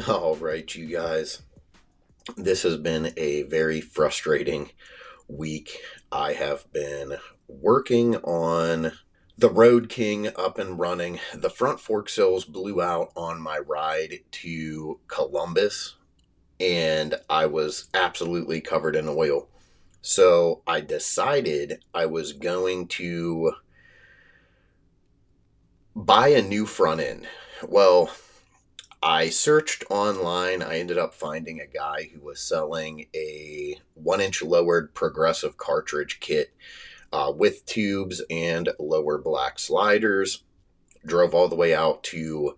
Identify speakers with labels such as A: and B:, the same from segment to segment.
A: All right, you guys. This has been a very frustrating week. I have been working on the Road King up and running. The front fork sills blew out on my ride to Columbus, and I was absolutely covered in oil. So I decided I was going to buy a new front end. Well, I searched online. I ended up finding a guy who was selling a 1 inch lowered progressive cartridge kit with tubes and lower black sliders. Drove all the way out to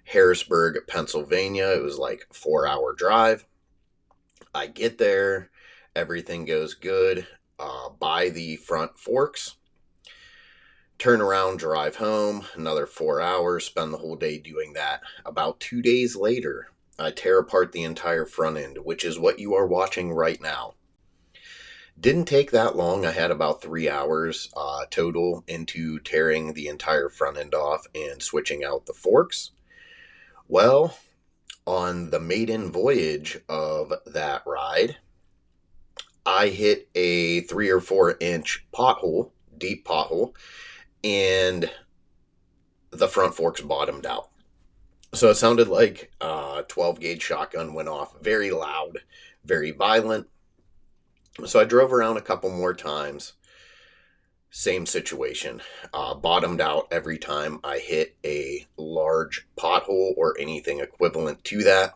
A: Harrisburg, Pennsylvania. It was like a 4 hour drive. I get there, everything goes good. Buy the front forks, turn around, drive home, another 4 hours, spend the whole day doing that. About 2 days later, I tear apart the entire front end, which is what you are watching right now. Didn't take that long. I had about 3 hours total into tearing the entire front end off and switching out the forks. Well, on the maiden voyage of that ride, I hit a 3 or 4 inch pothole, deep pothole, and the front forks bottomed out. So it sounded like a 12 gauge shotgun went off, very loud, very violent. So I drove around a couple more times. Same situation. Bottomed out every time I hit a large pothole or anything equivalent to that.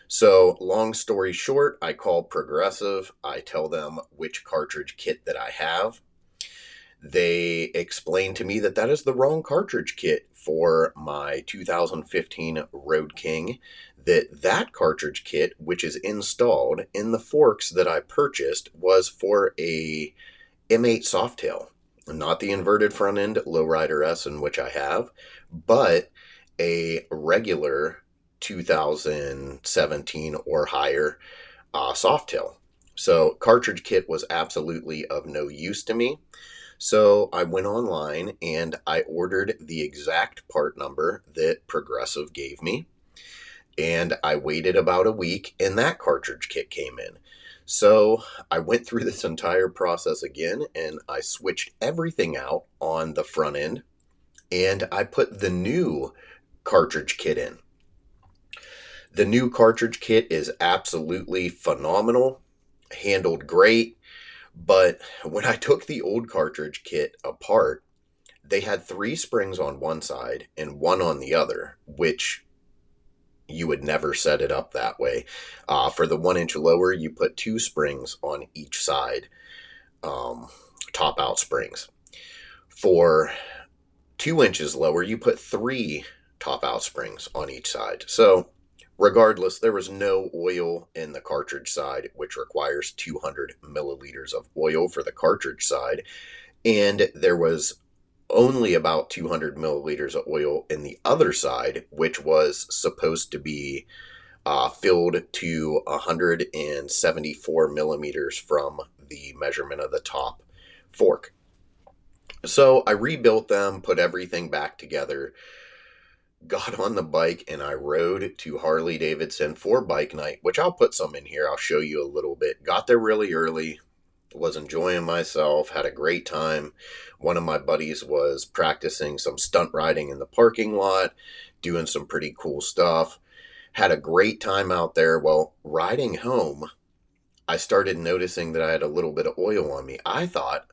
A: So, long story short, I call Progressive. I tell them which cartridge kit that I have. They explain to me that that is the wrong cartridge kit for my 2015 Road King, that cartridge kit, which is installed in the forks that I purchased, was for a M8 Softail, not the inverted front end Lowrider S, in which I have, but a regular 2017 or higher Softail. So cartridge kit was absolutely of no use to me. So I went online and I ordered the exact part number that Progressive gave me. And I waited about a week and that cartridge kit came in. So I went through this entire process again and I switched everything out on the front end and I put the new cartridge kit in. The new cartridge kit is absolutely phenomenal, handled great. But when I took the old cartridge kit apart, they had 3 springs on one side and one on the other, which you would never set it up that way. For the 1 inch lower, you put 2 springs on each side, top out springs. For 2 inches lower, you put 3 top out springs on each side. So regardless, there was no oil in the cartridge side, which requires 200 milliliters of oil for the cartridge side. And there was only about 200 milliliters of oil in the other side, which was supposed to be filled to 174 millimeters from the measurement of the top fork. So I rebuilt them, put everything back together, got on the bike, and I rode to Harley Davidson for bike night, which I'll put some in here. I'll show you a little bit. Got there really early, was enjoying myself, had a great time. One of my buddies was practicing some stunt riding in the parking lot, doing some pretty cool stuff. Had a great time out there. Well, riding home, I started noticing that I had a little bit of oil on me. I thought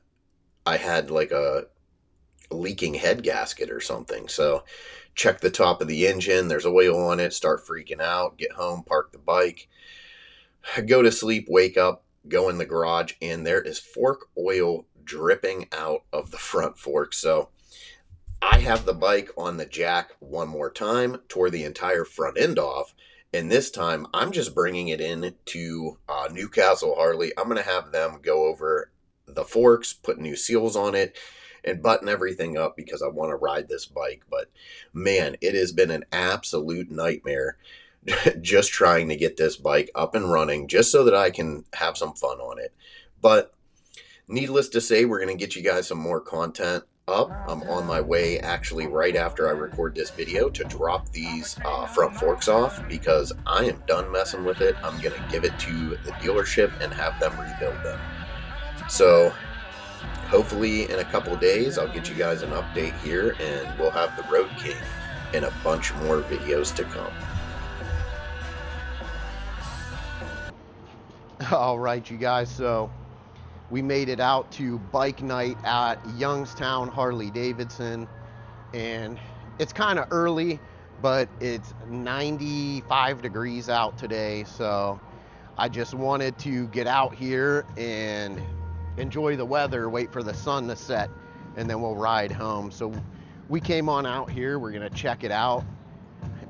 A: I had like a leaking head gasket or something. So check the top of the engine, there's oil on it, start freaking out, get home, park the bike, go to sleep, wake up, go in the garage, and there is fork oil dripping out of the front fork. So I have the bike on the jack one more time, tore the entire front end off, and this time I'm just bringing it in to Newcastle Harley. I'm going to have them go over the forks, put new seals on it, and button everything up because I want to ride this bike. But man, it has been an absolute nightmare just trying to get this bike up and running just so that I can have some fun on it. But needless to say, we're going to get you guys some more content up. I'm on my way actually right after I record this video to drop these front forks off because I am done messing with it. I'm going to give it to the dealership and have them rebuild them. So hopefully in a couple days I'll get you guys an update here, and we'll have the Road King in a bunch more videos to come.
B: All right, you guys, so we made it out to bike night at Youngstown Harley-Davidson, and it's kind of early, but it's 95 degrees out today, so I just wanted to get out here and enjoy the weather, wait for the sun to set, and then we'll ride home. So we came on out here, we're gonna check it out.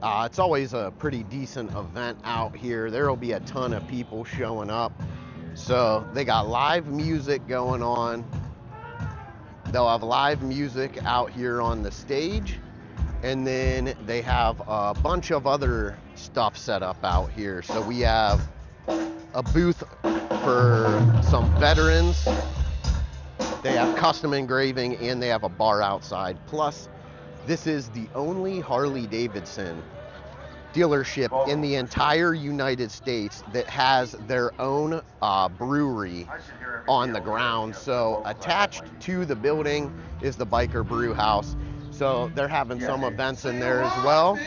B: It's always a pretty decent event out here. There'll be a ton of people showing up. So they got live music going on. They'll have live music out here on the stage. And then they have a bunch of other stuff set up out here. So we have a booth for some veterans. They have custom engraving, and they have a bar outside. Plus, this is the only Harley-Davidson dealership in the entire United States that has their own brewery on the ground. So attached to the building is the Biker Brew House. So they're having some events in there as well.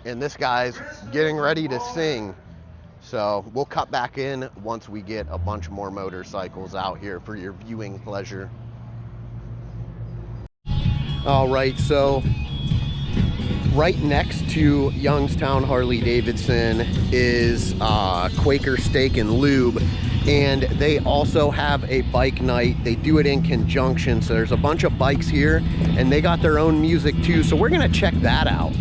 B: And this guy's getting ready to sing. So we'll cut back in once we get a bunch more motorcycles out here for your viewing pleasure. All right, so right next to Youngstown Harley-Davidson is Quaker Steak and Lube, and they also have a bike night. They do it in conjunction, so there's a bunch of bikes here, and they got their own music too, so we're gonna check that out.